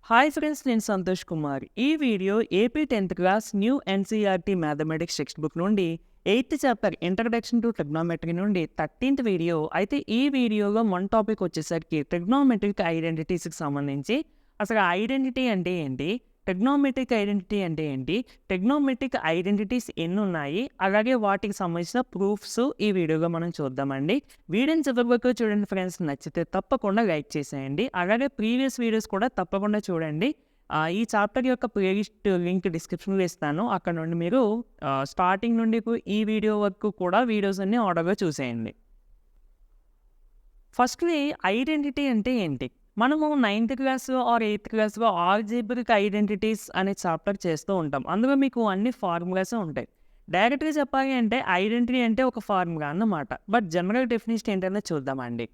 Hi friends, నేను సంతోష్ కుమార్. ఈ video AP 10th class new NCERT mathematics text book నుండి 8th chapter introduction to trigonometry నుండి 13th video. అయితే ఈ వీడియోలో మన టాపిక్ వచ్చేసరికి ట్రిగ్నోమెట్రిక్ ఐడెంటిటీస్కి సంబంధించి అసలు ఐడెంటిటీ అంటే ఏంటి, ట్రిగ్నోమెట్రిక్ ఐడెంటిటీ అంటే ఏంటి, ట్రిగ్నోమెట్రిక్ ఐడెంటిటీస్ ఎన్ని ఉన్నాయి, అలాగే వాటికి సంబంధించిన ప్రూఫ్స్ ఈ వీడియోలో మనం చూద్దామండి. వీడియోని చివరి వరకు చూడండి ఫ్రెండ్స్. నచ్చితే తప్పకుండా లైక్ చేసేయండి. అలాగే ప్రీవియస్ వీడియోస్ కూడా తప్పకుండా చూడండి. ఈ చాప్టర్ యొక్క ప్లేలిస్ట్ లింక్ డిస్క్రిప్షన్లో ఇస్తాను. అక్కడ నుండి మీరు స్టార్టింగ్ నుండి ఈ వీడియో వరకు కూడా వీడియోస్ అన్ని ఆర్డర్గా చూసేయండి. ఫస్ట్లీ ఐడెంటిటీ అంటే ఏంటి? మనము 9th క్లాస్లో ఆర్ 8th క్లాస్లో ఆల్జీబ్రిక్ ఐడెంటిటీస్ అనే చాప్టర్ చేస్తూ ఉంటాం. అందులో మీకు అన్ని ఫార్ములాస్ ఉంటాయి. డైరెక్ట్గా చెప్పాలి అంటే ఐడెంటిటీ అంటే ఒక ఫార్ములా అన్నమాట. బట్ జనరల్ డెఫినేషన్ ఏంటనే చూద్దామండి.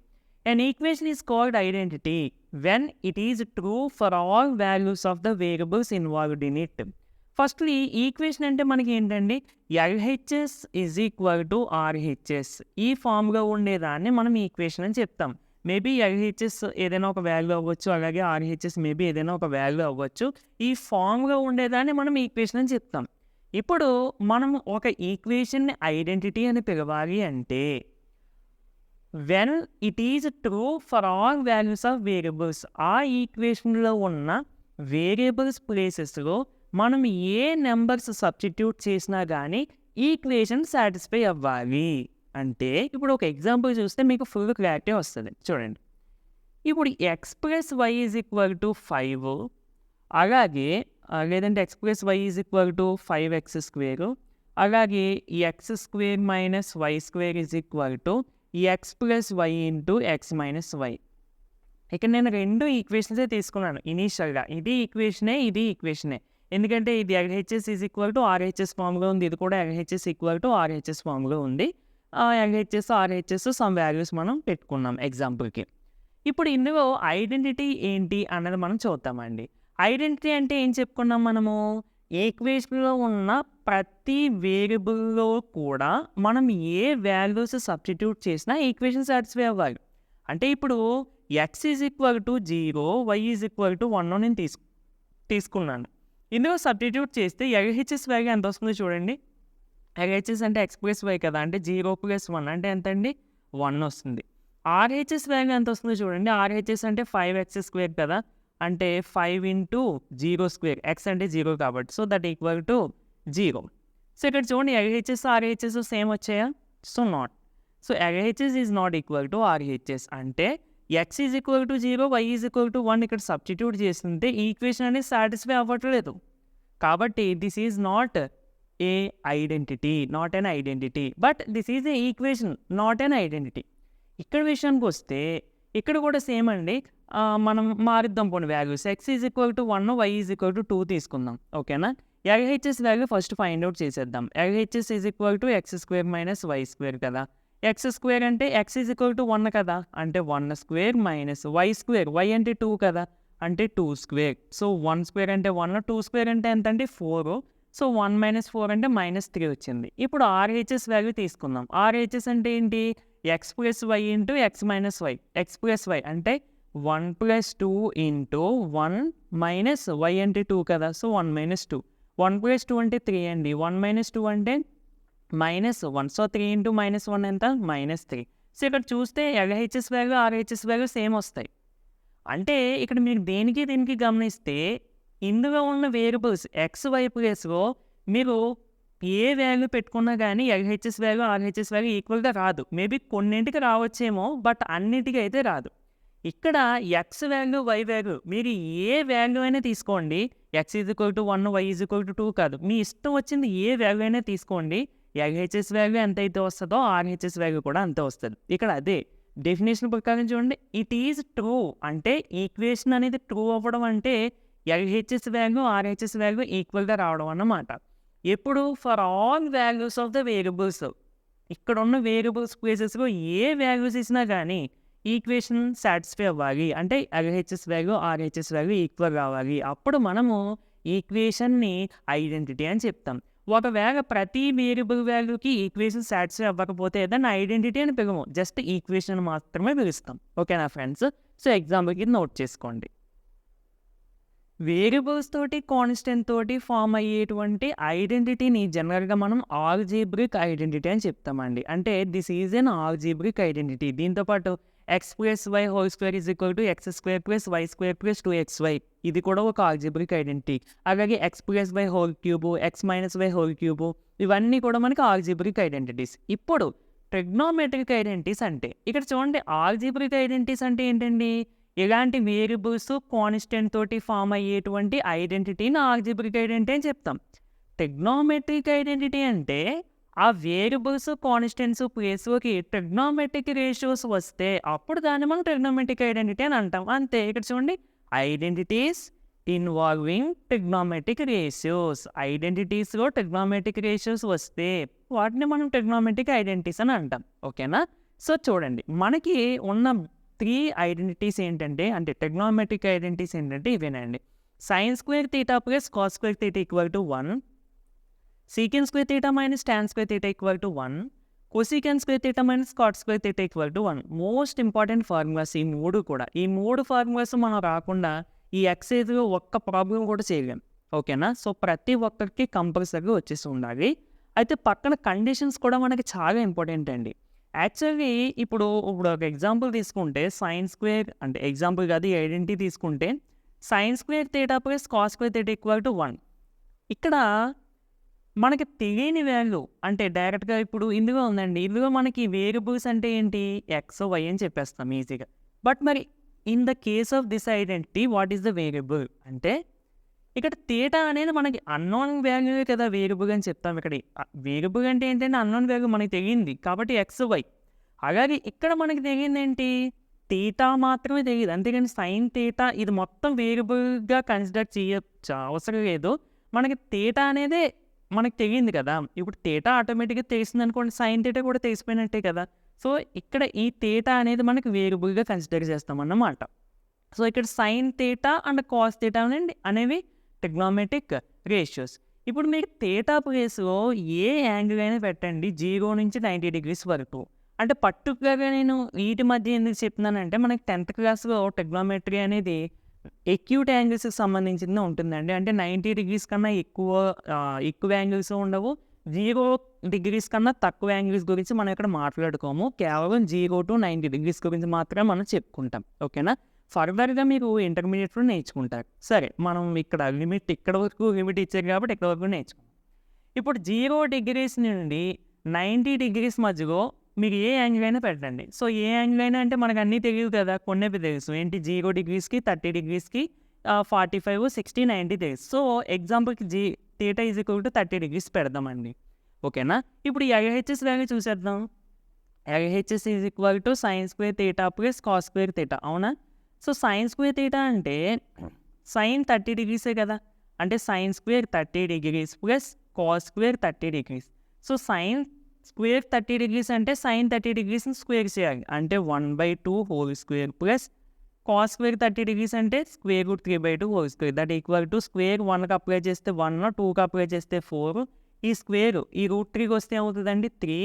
An equation is called identity when it is true for all values of the variables involved in it. Firstly equation అంటే మనకి ఏంటండి, LHS is equal to RHS. ఈ ఫామ్లో ఉండేదాన్ని మనం ఈక్వేషన్ అని చెప్తాం. మేబీ ఎల్హెచ్ఎస్ ఏదైనా ఒక వాల్యూ అవ్వచ్చు, అలాగే ఆర్హెచ్ఎస్ మేబీ ఏదైనా ఒక వాల్యూ అవ్వచ్చు. ఈ ఫామ్లో ఉండేదాన్ని మనం ఈక్వేషన్ అని చెప్తాం. ఇప్పుడు మనం ఒక ఈక్వేషన్ని ఐడెంటిటీ అని పిలవాలి అంటే when it is true for all values of variables. ఆ ఈక్వేషన్లో ఉన్న వేరియబుల్స్ ప్లేసెస్లో మనం ఏ నెంబర్స్ సబ్స్టిట్యూట్ చేసినా కానీ ఈక్వేషన్ సాటిస్ఫై అవ్వాలి. అంటే ఇప్పుడు ఒక ఎగ్జాంపుల్ చూస్తే మీకు ఫుల్ క్లారిటీ వస్తుంది. చూడండి, ఇప్పుడు x plus y is equal to 5, అలాగే లేదంటే x plus y is equal to 5x², అలాగే x square minus y square is equal to x plus y into x minus y. ఇక్కడ నేను రెండు ఈక్వేషన్సే తీసుకున్నాను ఇనీషియల్గా. ఇది ఈక్వేషనే, ఇది ఈక్వేషనే. ఎందుకంటే ఇది LHS is equal to RHS ఫామ్లో ఉంది, ఇది కూడా ఎల్హెచ్ఎస్ ఈక్వల్ టు ఆర్హెచ్ఎస్ ఫామ్లో ఉంది. ఎల్హెచ్ఎస్ ఆర్హెచ్ఎస్ సమ్ వాల్యూస్ మనం పెట్టుకున్నాం ఎగ్జాంపుల్కి. ఇప్పుడు ఇందులో ఐడెంటిటీ ఏంటి అన్నది మనం చూద్దామండి. ఐడెంటిటీ అంటే ఏం చెప్పుకున్నాం మనము, ఈక్వేషన్లో ఉన్న ప్రతి వేరియబుల్లో కూడా మనం ఏ వాల్యూస్ సబ్స్టిట్యూట్ చేసినా ఈక్వేషన్ సాటిస్ఫై అవ్వాలి. అంటే ఇప్పుడు x is equal to 0, why is equal to 1 నేను తీసుకున్నాను. ఇందులో సబ్స్టిట్యూట్ చేస్తే ఎల్హెచ్ఎస్ వాల్యూ ఎంత వస్తుందో చూడండి. ఎల్హెచ్ఎస్ అంటే ఎక్స్ ప్లస్ వై కదా, అంటే 0 + 1 అంటే ఎంత అండి, 1 వస్తుంది. ఆర్హెచ్ఎస్ వాల్యూ ఎంత వస్తుందో చూడండి. ఆర్హెచ్ఎస్ అంటే 5x² కదా, అంటే 5 ఇంటూ 0², ఎక్స్ అంటే 0 కాబట్టి, so that equal to 0. So ఇక్కడ చూడండి, ఎల్హెచ్ఎస్ ఆర్హెచ్ఎస్ సేమ్ వచ్చాయా? So not. So LHS is not equal to RHS. అంటే X is equal to 0, why is equal to 1 ఇక్కడ సబ్స్టిట్యూట్ చేస్తుంటే ఈక్వేషన్ అనేది సాటిస్ఫై అవ్వట్లేదు. కాబట్టి this is not a identity, not an identity, but this is a equation, not an identity. ఇక్కడ విషయానికి వస్తే ఇక్కడ కూడా సేమ్ అండి. మనం మారిద్దాం పోనీ values. X is equal to 1, why is equal to 2 తీసుకుందాం, ఓకేనా. LHS value first find out చేసేద్దాం. LHS is equal to x² minus y² కదా. x² అంటే ఎక్స్ ఈజ్ ఈక్వల్ టు 1 కదా, అంటే 1² మైనస్ y², వై అంటే 2 కదా, అంటే 2². సో 1² అంటే 1, 2² అంటే ఎంత అంటే 4. సో 1 - 4 అంటే -3 వచ్చింది. ఇప్పుడు ఆర్హెచ్ఎస్ వాల్యూ తీసుకుందాం. ఆర్హెచ్ఎస్ అంటే ఏంటి, x plus y into x minus y. X plus y అంటే 1 + 2 ఇంటూ 1 మైనస్ వై అంటే 2 కదా, సో 1 - 2. 1 + 2 అంటే 3 అండి. 1 - 2 అంటే -1. సో 3 ఇంటూ -1 ఎంత, -3. సో ఇక్కడ చూస్తే LHS value RHS value same వస్తాయి. అంటే ఇక్కడ మీరు దేనికి దీనికి గమనిస్తే ఇందులో ఉన్న వేరియబుల్స్ ఎక్స్ వై ప్లేస్లో మీరు ఏ వాల్యూ పెట్టుకున్నా కానీ ఎల్హెచ్ఎస్ వాల్యూ ఆర్హెచ్ఎస్ వాల్యూ ఈక్వల్గా రాదు. మేబీ కొన్నింటికి రావచ్చేమో, బట్ అన్నిటికీ అయితే రాదు. ఇక్కడ ఎక్స్ వాల్యూ వై వాల్యూ మీరు ఏ వాల్యూ అయినా తీసుకోండి, x is equal to 1, why is equal to 2 కాదు, మీ ఇష్టం వచ్చింది ఏ వాల్యూ అయినా తీసుకోండి. ఎల్హెచ్ఎస్ వాల్యూ ఎంత అయితే వస్తుందో ఆర్హెచ్ఎస్ వాల్యూ కూడా అంతే వస్తుంది. ఇక్కడ అదే డెఫినేషన్ ప్రకారం చూడండి, ఇట్ ఈజ్ ట్రూ అంటే ఈక్వేషన్ అనేది ట్రూ అవ్వడం అంటే ఎల్హెచ్ఎస్ వాల్యూ ఆర్హెచ్ఎస్ వాల్యూ ఈక్వల్గా రావడం అన్నమాట. ఎప్పుడు for all values of the variables, ఇక్కడ ఉన్న వేరియబుల్స్ ప్లేసెస్లో ఏ వాల్యూస్ ఇచ్చినా కానీ ఈక్వేషన్ సాటిస్ఫై అవ్వాలి. అంటే LHS value RHS value equal రావాలి. అప్పుడు మనము ఈక్వేషన్ని ఐడెంటిటీ అని చెప్తాం. ఒకవేళ ప్రతి వేరియబుల్ వాల్యూకి ఈక్వేషన్ సాటిస్ఫై అవ్వకపోతే దాన్ని ఐడెంటిటీ అని పిలవము, జస్ట్ ఈక్వేషన్ మాత్రమే పిలుస్తాం. ఓకేనా ఫ్రెండ్స్? సో ఎగ్జాంపుల్కి నోట్ చేసుకోండి. వేరియబుల్స్ తోటి, కాన్స్టెంట్ తోటి ఫార్మ్ అయ్యేటువంటి ఐడెంటిటీని జనరల్‌గా మనం ఆల్జీబ్రిక్ ఐడెంటిటీ అని చెప్తామండి. అంటే this is an algebraic identity. దీంతో పాటు x plus y whole square is equal to x square plus y square plus 2xy ఇది కూడా ఒక ఆల్జీబ్రిక్ ఐడెంటిటీ. అలాగే x plus y whole cube, x minus y whole cube ఇవన్నీ కూడా మనకి algebraic identities. ఇప్పుడు ట్రిగ్నోమెట్రిక్ ఐడెంటిటీస్ అంటే ఇక్కడ చూడండి, ఆల్జీబ్రిక్ ఐడెంటిటీస్ అంటే ఏంటండి? ఇలాంటి వేరియబుల్స్, కాన్స్టెంట్ తోటి ఫార్మ్ అయ్యేటువంటి ఐడెంటిటీని ఆల్జీబ్రిక్ ఐడెంటిటీ అని చెప్తాం. ట్రిగ్నోమెట్రిక్ ఐడెంటిటీ అంటే ఆ వేరియబుల్స్, కాన్స్టెంట్స్ ప్లేస్‌లోకి ట్రిగ్నోమెట్రిక్ రేషియోస్ వస్తే అప్పుడు దాన్ని మనం ట్రిగ్నోమెట్రిక్ ఐడెంటిటీ అని అంటాం. అంతే. ఇక్కడ చూడండి, ఐడెంటిటీస్ ఇన్వాల్వింగ్ ట్రిగ్నోమెట్రిక్ రేషియోస్. ఐడెంటిటీస్‌లో ట్రిగ్నోమెట్రిక్ రేషియోస్ వస్తే వాటిని మనం ట్రిగ్నోమెట్రిక్ ఐడెంటిటీస్ అని అంటాం. ఓకేనా? సో చూడండి, మనకి ఉన్న 3 ఐడెంటిటీస్ ఏంటంటే, అంటే ట్రిగ్నోమెట్రిక్ ఐడెంటిటీస్ ఏంటంటే ఇవేనండి. Sine square theta plus cos square theta equal to 1, secant square theta minus tan square theta equal to 1, cosecant square theta minus cot square theta equal to 1. Most important formulas ఈ 3 కూడా. ఈ 3 formulas మనం రాకుండా ఈ ఎక్సైజ్‌లో ఒక్క problem కూడా చేయలేం. ఓకేనా? సో ప్రతి ఒక్కరికి కంపల్సరీగా వచ్చేసి ఉండాలి. అయితే పక్కన కండిషన్స్ కూడా మనకి చాలా ఇంపార్టెంట్ అండి. యాక్చువల్లీ ఇప్పుడు ఒక ఎగ్జాంపుల్ తీసుకుంటే సైన్ స్క్వేర్, అంటే ఎగ్జాంపుల్ కాదు, ఈ ఐడెంటిటీ తీసుకుంటే sign square theta plus cos square theta equal to 1. ఇక్కడ మనకి తెలియని వాల్యూ అంటే డైరెక్ట్‌గా ఇప్పుడు ఇందులో ఉందండి. ఇందులో మనకి వేరియబుల్స్ అంటే ఏంటి? ఎక్స్, వై అని చెప్పేస్తాం ఈజీగా. బట్ మరి in the case of this identity what is the variable అంటే, ఇక్కడ థీటా అనేది మనకి అన్నోన్ వాల్యూయే కదా వేరియబుల్ అని చెప్తాం. ఇక్కడ వేరియబుల్ అంటే ఏంటంటే అన్నోన్ వాల్యూ మనకి తెలియంది కాబట్టి ఎక్స్, వై. అలాగే ఇక్కడ మనకి తెలియంది ఏంటి? థీటా మాత్రమే తెలియదు. అంతేగాని సైన్ థీటా ఇది మొత్తం వేరియబుల్‌గా కన్సిడర్ అవసరం లేదు. మనకి థీటా అనేదే మనకు తెలియంది కదా! ఇప్పుడు థీటా ఆటోమేటిక్‌గా తెలిసిందనుకోండి, సైన్ థీటా కూడా తెలిసిపోయినట్టే కదా! సో ఇక్కడ ఈ థీటా అనేది మనకి వేరియబుల్‌గా కన్సిడర్ చేస్తామన్నమాట. సో ఇక్కడ sine theta and cos theta అనేవి ట్రిగ్నోమెట్రిక్ రేషియోస్. ఇప్పుడు మీకు థీటా ప్లేస్‌లో ఏ యాంగిల్ అయినా పెట్టండి 0 నుంచి 90 డిగ్రీస్ వరకు. అంటే పర్టిక్యులర్‌గా నేను వీటి మధ్య ఎందుకు చెప్తున్నానంటే, మనకి 10th క్లాస్‌లో ట్రిగ్నోమెట్రీ అనేది ఎక్యూట్ యాంగిల్స్‌కి సంబంధించింది ఉంటుందండి. అంటే 90 డిగ్రీస్ కన్నా ఎక్కువ యాంగిల్స్ ఉండవు. 0 డిగ్రీస్ కన్నా తక్కువ యాంగిల్స్ గురించి మనం ఇక్కడ మాట్లాడుకోము. కేవలం 0-90 డిగ్రీస్ గురించి మాత్రమే మనం చెప్పుకుంటాం. ఓకేనా? ఫర్దర్‌గా మీరు ఇంటర్మీడియేట్‌లో నేర్చుకుంటారు. సరే, మనం ఇక్కడ ఇక్కడ వరకు లిమిట్ ఇచ్చారు కాబట్టి ఇక్కడ వరకు నేర్చుకుందాం. ఇప్పుడు 0 డిగ్రీస్ నుండి 90 డిగ్రీస్ మధ్యలో మీరు ఏ యాంగిల్ అయినా పెట్టండి. సో ఏ యాంగిల్ అయినా అంటే మనకు అన్నీ తెలియదు కదా! కొన్నివి తెలుసు. ఏంటి? 0 డిగ్రీస్‌కి, 30 డిగ్రీస్‌కి, 45, 60, 90 తెలుసు. సో ఎగ్జాంపుల్‌కి theta is equal to 30 degrees పెడదామండి. ఓకేనా? ఇప్పుడు ఈ ఎల్‌హెచ్‌ఎస్ వాల్యూ చూసేద్దాం. LHS is equal to sine square theta plus cos square theta. అవునా? సో సైన్ స్క్వేర్ థీటా అంటే సైన్ 30 డిగ్రీసే కదా! అంటే sine square 30 degrees plus cos square 30 degrees. So sine square 30 degrees అంటే సైన్ 30 డిగ్రీస్‌ని స్క్వేర్ చేయాలి. అంటే 1/2 whole square plus cos square 30 degrees అంటే square root 3/2 whole square. That equal to square 1కి అప్లై చేస్తే 1, 2కి అప్లై చేస్తే 4. ఈ స్క్వేర్ ఈ రూట్ 3కి వస్తే ఏమవుతుందండి? 3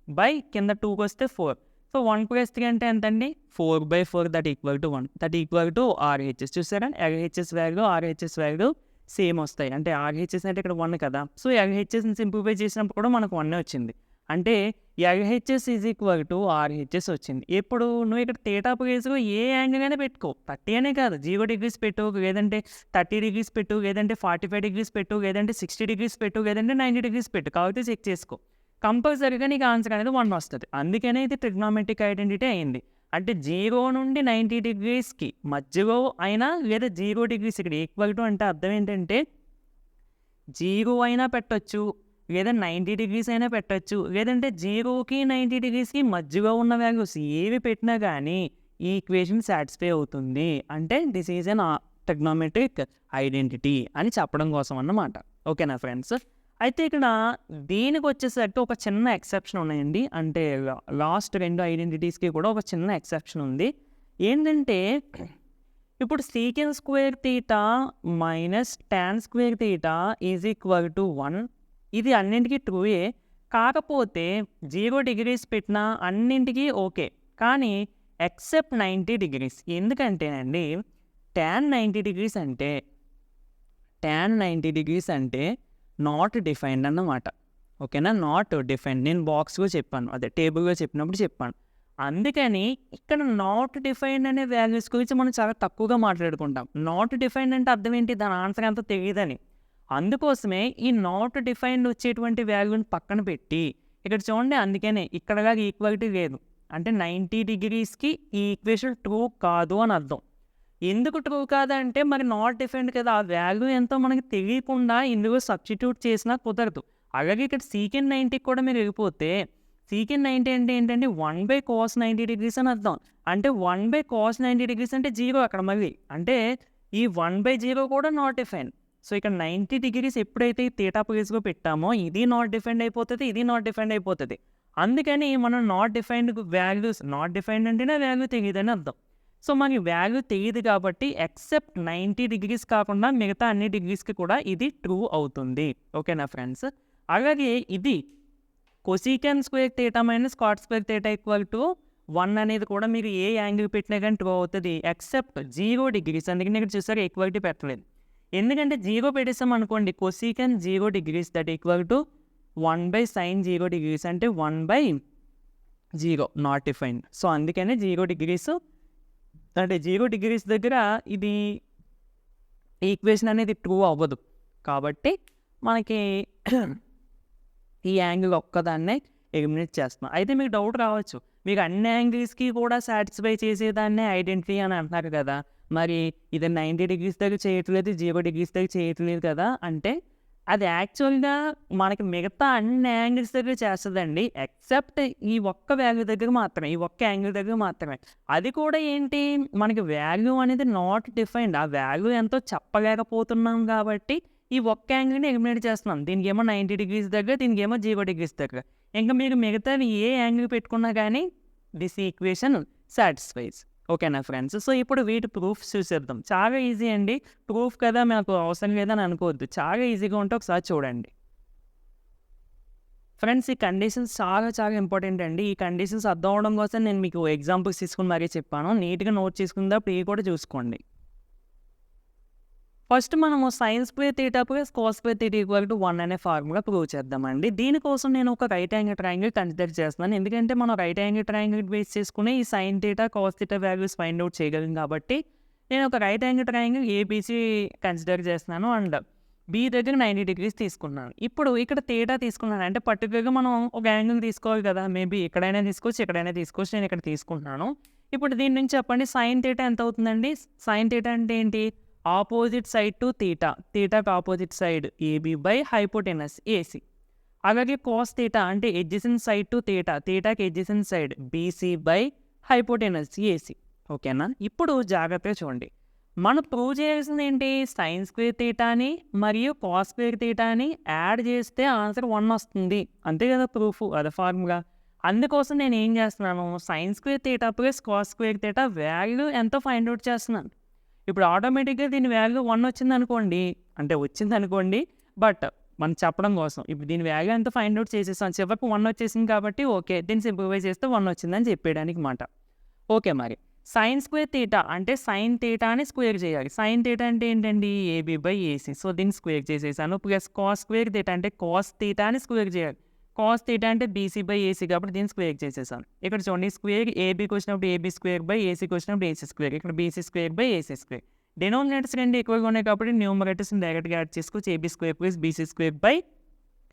బై కింద 2కి వస్తే 4. సో 1 + 3 అంటే ఎంతండి? 4/4. That equal to 1. That equal to RHS. చూసారా? LHS value, RHS value same వస్తాయి. అంటే ఆర్‌హెచ్‌ఎస్ అంటే ఇక్కడ 1 కదా! సో ఎల్‌హెచ్‌ఎస్‌ని సింప్లిఫై చేసినప్పుడు కూడా మనకు 1 వచ్చింది. అంటే LHS is equal to RHS వచ్చింది. ఇప్పుడు నువ్వు ఇక్కడ థీటా ప్లేస్‌లో ఏ యాంగిల్ అయినా పెట్టుకో. 30 అనే కాదు, 0 డిగ్రీస్ పెట్టు, లేదంటే 30 డిగ్రీస్ పెట్టు, లేదంటే 45 డిగ్రీస్ పెట్టు, లేదంటే 60 డిగ్రీస్ పెట్టు, లేదంటే 90 డిగ్రీస్ పెట్టు. కాకపోతే చెక్ చేసుకో. కంపల్సరీగా నీకు ఆన్సర్ అనేది 1 వస్తది. అందుకనే ఇది ట్రిగ్నోమెట్రిక్ ఐడెంటిటీ అయింది. అంటే 0 నుండి 90 డిగ్రీస్‌కి మధ్యలో అయినా లేదా 0 డిగ్రీస్ ఇక్కడ ఈక్వల్ టు అంటే అర్థం ఏంటంటే 0 అయినా పెట్టొచ్చు, లేదా 90 డిగ్రీస్ అయినా పెట్టొచ్చు, లేదంటే 0కి 90 డిగ్రీస్‌కి మధ్యలో ఉన్న వాల్యూస్ ఏవి పెట్టినా కానీ ఈ ఈక్వేషన్ సాటిస్ఫై అవుతుంది. అంటే this is an trigonometric identity అని చెప్పడం కోసం అన్నమాట. ఓకేనా ఫ్రెండ్స్? అయితే ఇక్కడ దీనికి వచ్చేసరికి ఒక చిన్న ఎక్సెప్షన్ ఉన్నాయండి. అంటే లాస్ట్ 2 ఐడెంటిటీస్‌కి కూడా ఒక చిన్న ఎక్సెప్షన్ ఉంది. ఏంటంటే ఇప్పుడు second square theta minus tan square theta is equal to 1. ఇది అన్నింటికి ట్రూయే. కాకపోతే 0 డిగ్రీస్ పెట్టినా అన్నింటికి ఓకే. కానీ ఎక్సెప్ట్ 90 డిగ్రీస్. ఎందుకంటేనండి టాన్ 90 డిగ్రీస్ అంటే tan 90 degrees అంటే నాట్ డిఫైన్డ్ అన్నమాట. ఓకేనా, నాట్ డిఫైన్డ్. నేను బాక్స్లో చెప్పాను, అదే టేబుల్గా చెప్పినప్పుడు చెప్పాను. అందుకని ఇక్కడ నాట్ డిఫైన్డ్ అనే వాల్యూస్ గురించి మనం చాలా తక్కువగా మాట్లాడుకుంటాం. నాట్ డిఫైన్డ్ అంటే అర్థం ఏంటి, దాని ఆన్సర్ అంతా తెలియదని. అందుకోసమే ఈ నాట్ డిఫైన్డ్ వచ్చేటువంటి వాల్యూని పక్కన పెట్టి ఇక్కడ చూడండి, అందుకనే ఇక్కడగా ఈక్వాలిటీ లేదు. అంటే 90 degreesకి ఈ ఈక్వేషన్ ట్రూ కాదు అని అర్థం. ఎందుకు ట్రూ కాదంటే మరి నాట్ డిఫైన్డ్ కదా, ఆ వాల్యూ ఎంతో మనకి తెలియకుండా ఇందులో సబ్స్టిట్యూట్ చేసినా కుదరదు. అలాగే ఇక్కడ సీకెండ్ 90 కూడా మీరు వెళ్ళిపోతే సీకెండ్ 90 అంటే ఏంటంటే 1/cos 90 degrees అని అర్థం. అంటే 1/cos 90 degrees అంటే 0 అక్కడ మళ్ళీ. అంటే ఈ 1/0 కూడా నాట్ డిఫైన్డ్. సో ఇక్కడ 90 degrees ఎప్పుడైతే థీటా ప్లేస్లో పెట్టామో ఇది నాట్ డిఫైన్డ్ అయిపోతుంది, ఇది నాట్ డిఫైన్డ్ అయిపోతుంది. అందుకని మనం not defined values, not defined అంటేనే వాల్యూ తెలియదని అర్థం. సో మనకి వాల్యూ తెలియదు కాబట్టి ఎక్సెప్ట్ 90 degrees కాకుండా మిగతా అన్ని డిగ్రీస్కి కూడా ఇది ట్రూ అవుతుంది. ఓకేనా ఫ్రెండ్స్. అలాగే ఇది cosecant square theta minus cot square theta equal to 1 అనేది కూడా మీరు ఏ యాంగిల్ పెట్టినా కానీ ట్రూ అవుతుంది ఎక్సెప్ట్ 0 degrees. అందుకని ఇక్కడ చూసారు ఈక్వాలిటీ పెట్టలేదు. ఎందుకంటే 0 పెట్టేసాం అనుకోండి, కొసీకెన్ 0 degrees that equal to 1/sin 0 degrees అంటే 1/0 నాట్ డిఫైన్డ్. సో అందుకనే 0 degrees అంటే 0 degrees దగ్గర ఇది ఈక్వేషన్ అనేది ట్రూ అవ్వదు. కాబట్టి మనకి ఈ యాంగిల్ ఒక్కదాన్నే ఎలిమినేట్ చేస్తున్నాం. అయితే మీకు డౌట్ రావచ్చు, మీకు అన్ని యాంగిల్స్కి కూడా సాటిస్ఫై చేసేదాన్నే ఐడెంటిటీ అని అంటున్నారు కదా, మరి ఇది 90 degrees దగ్గర చేయట్లేదు, 0 degrees దగ్గర చేయట్లేదు కదా అంటే అది యాక్చువల్గా మనకి మిగతా అన్ని యాంగిల్స్ దగ్గర చేస్తుందండి, ఎక్సెప్ట్ ఈ ఒక్క వాల్యూ దగ్గర మాత్రమే, ఈ ఒక్క యాంగిల్ దగ్గర మాత్రమే. అది కూడా ఏంటి, మనకి వాల్యూ అనేది నాట్ డిఫైన్డ్, ఆ వాల్యూ ఎంతో చెప్పలేకపోతున్నాం కాబట్టి ఈ ఒక్క యాంగిల్ని ఎలిమినేట్ చేస్తున్నాం. దీనికి ఏమో 90 degrees దగ్గర, దీనికి ఏమో 0 degrees దగ్గర. ఇంకా మీరు మిగతావి ఏ యాంగిల్ పెట్టుకున్నా కానీ దిస్ ఈక్వేషన్ సాటిస్ఫైస్. ఓకేనా ఫ్రెండ్స్. సో ఇప్పుడు వీటి ప్రూఫ్స్ చూసేద్దాం. చాలా ఈజీ అండి, ప్రూఫ్ కదా మాకు అవసరం లేదని అనుకోవద్దు, చాలా ఈజీగా ఉంటే ఒకసారి చూడండి ఫ్రెండ్స్. ఈ కండిషన్స్ చాలా చాలా ఇంపార్టెంట్ అండి. ఈ కండిషన్స్ అర్థం అవడం కోసం నేను మీకు ఎగ్జాంపుల్స్ తీసుకుని మరీ చెప్పాను, నీట్గా నోట్ చేసుకుందా ఇవి కూడా చూసుకోండి. ఫస్ట్ మనము sin square theta plus cos square theta equal to 1 అనే ఫార్ములా ప్రూవ్ చేద్దామండి. దీనికోసం నేను ఒక రైట్ యాంగిల్ ట్రయాంగిల్ కన్సిడర్ చేస్తున్నాను. ఎందుకంటే మనం రైట్ యాంగిల్ ట్రయాంగిల్ బేస్ చేసుకుని ఈ sin theta cos theta values find out చేయగలం కాబట్టి నేను ఒక right angle triangle ABC consider చేస్తున్నాను అండ్ బి దగ్గర 90 degrees తీసుకున్నాను. ఇప్పుడు ఇక్కడ థీటా తీసుకున్నాను అంటే పర్టికులర్గా మనం ఒక యాంగిల్ తీసుకోవాలి కదా, మేబీ ఎక్కడైనా తీసుకోవచ్చు, ఎక్కడైనా తీసుకోవచ్చు, నేను ఇక్కడ తీసుకుంటున్నాను. ఇప్పుడు దీని నుంచి చెప్పండి sin థీటా ఎంత అవుతుందండి. sin థీటా అంటే ఏంటి, ఆపోజిట్ సైడ్ టు థీటా, థీటాకి opposite side AB by hypotenuse AC. అలాగే కాస్ థీటా అంటే ఎడ్జసెంట్ సైడ్ టు థీటా, థీటాకి adjacent side BC by hypotenuse AC. ఓకేనా. ఇప్పుడు జాగ్రత్తగా చూడండి, మనం ప్రూవ్ చేయాల్సింది ఏంటి, sin స్క్వేర్ థీటాని మరియు కాస్ స్క్వేర్ థీటాని యాడ్ చేస్తే ఆన్సర్ 1 వస్తుంది, అంతే కదా ప్రూఫ్, అదే ఫార్ములా. అందుకోసం నేను ఏం చేస్తున్నాను, sin square theta plus cos square theta value ఎంతో ఫైండ్ అవుట్ చేస్తున్నాను. ఇప్పుడు ఆటోమేటిక్గా దీని వాల్యూ 1 వచ్చింది అనుకోండి, అంటే వచ్చింది అనుకోండి, బట్ మనం చెప్పడం కోసం ఇప్పుడు దీని వాల్యూ ఎంత ఫైండ్ అవుట్ చేసేసాం, చివరికి 1 వచ్చేసింది కాబట్టి ఓకే, దీన్ని సింప్లిఫై చేస్తే 1 వచ్చిందని చెప్పేయడానికి మాట. ఓకే, మరి sin స్క్వేర్ థీటా అంటే sin థీటాని స్క్వేర్ చేయాలి. sin థీటా అంటే ఏంటండి, ఏబీ బై ఏసీ. సో దీన్ని స్క్వేర్ చేసేసాను. ప్లస్ కాస్ స్క్వేర్ థీటా అంటే కాస్ థీటాని స్క్వేర్ చేయాలి. కాస్ థీటా అంటే బీసీ బై ఏసీ కాబట్టి దీన్ని స్క్వేర్ చేసేసాను. ఇక్కడ చూడండి, స్క్వేర్ ఏబీకి వచ్చినప్పుడు ఏబీ స్క్వేర్ బై ఏసీకి వచ్చినప్పుడు ఏసీ స్క్వేర్, ఇక్కడ BC square by AC square. Denominators రెండు ఎక్కువగా ఉన్నాయి కాబట్టి న్యూమరేటర్స్ని డైరెక్ట్గా యాడ్ చేసుకోవచ్చు, AB square plus BC square by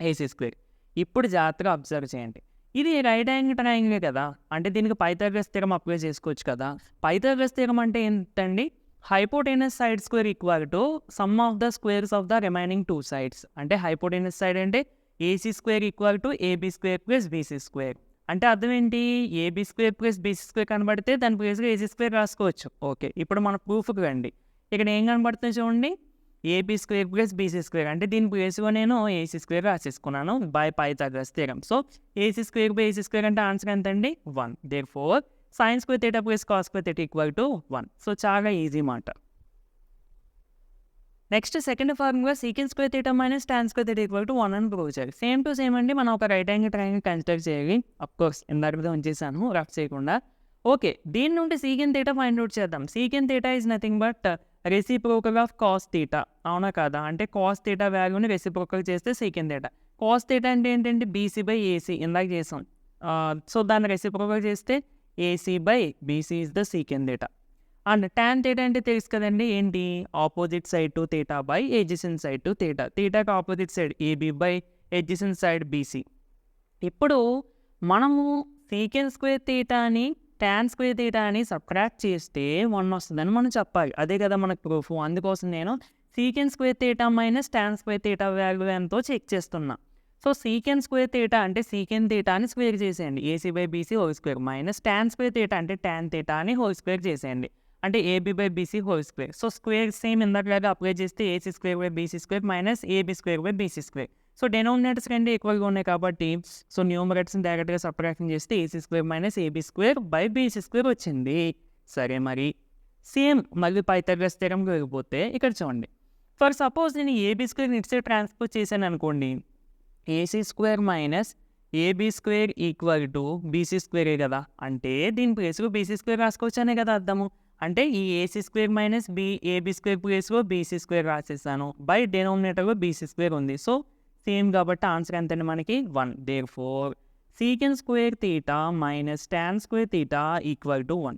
AC square. ఇప్పుడు జాగ్రత్తగా అబ్జర్వ్ చేయండి, ఇది రైట్ యాంగిల్ ట్రయాంగిల్ కదా, అంటే దీనికి పైథాగరస్ థియరం అప్లై చేసుకోవచ్చు కదా. పైథాగరస్ థియరం అంటే ఏంటండి, hypotenuse side square equal to sum of the squares of the remaining 2 sides. అంటే హైపోటెనస్ సైడ్ అంటే AC square equal to AB square plus BC square. అంటే అర్థం ఏంటి, AB square plus BC square కనబడితే దాని ప్లేస్గా ఏసీ స్క్వేర్ రాసుకోవచ్చు. Okay, ఇప్పుడు మన ప్రూఫ్కి రండి. ఇక్కడ ఏం కనబడుతుంది చూడండి, AB square plus BC square, అంటే దీని ప్లేస్గా నేను ఏసీ స్క్వేర్ రాసేసుకున్నాను by Pythagoras theorem. So AC square by AC square అంటే ఆన్సర్ ఎంత అండి, 1. Therefore sin square theta plus cos square theta equal to 1. So చాలా ఈజీ మాట. Next second formula సీకెన్ square theta minus tan square theta equal to 1 అని prove చేయాలి. Same to same అండి, మనం ఒక రైట్ యాంగిల్ ట్రయాంగిల్ కన్సిడర్ చేయాలి. Of course ఇందాక ఉంచేసాను rough చేయకుండా. ఓకే, దీని నుండి సీకెన్ థీటా ఫైండ్ అవుట్ చేద్దాం. సీకెన్ theta is nothing but reciprocal of cos theta అవునా కాదా? అంటే కాస్ థీటా వాల్యూని రెసిప్రోకల్ చేస్తే సీకెండ్ థీటా. కాస్ థీటా అంటే ఏంటంటే బీసీ బై ఏసీ ఇందాక చేసాం. సో దాన్ని రెసిప్రోకల్ చేస్తే AC by BC is the secant theta. And tan theta అంటే తెలుసు కదండి, ఏంటి? Opposite side to theta by adjacent side to theta. థీటాకి opposite side AB by adjacent side BC. ఇప్పుడు మనము సీకెండ్ స్క్వేర్ థీటా అని టాన్ స్క్వేర్ థీటా అని subtract చేస్తే 1 వస్తుందని మనం చెప్పాలి. అదే కదా మనకు ప్రూఫ్. అందుకోసం నేను secant square theta minus tan square theta value ఎంతో చెక్ చేస్తున్నా. సో సీకెండ్ స్క్వేర్ థీటా అంటే సీకెండ్ థీటాని స్క్వేర్ చేసేయండి, AC by BC whole square, minus tan square theta అంటే టాన్ థీటా అని హోల్ స్క్వేర్ చేసేయండి, అంటే AB by BC whole square. So square same ఇందాకలాగా అప్లై చేస్తే AC square by BC square minus AB square by BC square. So denominators రెండు ఈక్వల్గా ఉన్నాయి కాబట్టి సో న్యూమరేటర్స్ని డైరెక్ట్గా సబ్ట్రాక్షన్ చేస్తే AC square minus AB square by BC square వచ్చింది. సరే, మరి సేమ్ మళ్ళీ పైథాగరస్ థియరంకి వెళ్ళిపోతే ఇక్కడ చూడండి. ఫర్ సపోజ్ నేను ఏబీ స్క్వేర్ ఇటు సైడ్ ట్రాన్స్ఫర్ చేశాను అనుకోండి, AC square minus AB square equal to BC స్క్వేరే కదా, అంటే దీని ప్లేస్లో బీసీ స్క్వేర్ రాసుకోవచ్చానే కదా అర్థము. అంటే ఈ AC square minus AB square ప్లేస్లో బీసీ స్క్వేర్ రాసేసాను, బై డెనోమినేటర్లో బీసీ స్క్వేర్ ఉంది. సో సేమ్ కాబట్టి ఆన్సర్ ఎంతండి మనకి 1. Therefore secant square theta minus tan square theta equal to 1.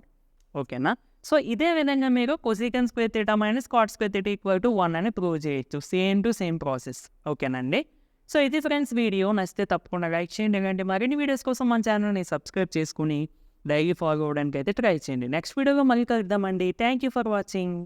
ఓకేనా? సో ఇదే విధంగా మీరు cosecant square theta minus cot square theta equal to 1 అని ప్రూవ్ చేయొచ్చు. Same to same process. ఓకేనండి? సో ఇది ఫ్రెండ్స్ వీడియో. నచ్చితే తప్పకుండా లైక్ చేయండి. ఎందుకంటే మరిన్ని వీడియోస్ కోసం మన ఛానల్ని సబ్స్క్రైబ్ చేసుకుని డైలీ ఫాలో అవ్వడానికి అయితే ట్రై చేయండి. నెక్స్ట్ వీడియోలో మళ్ళీ కలుద్దామండి. Thank you for watching.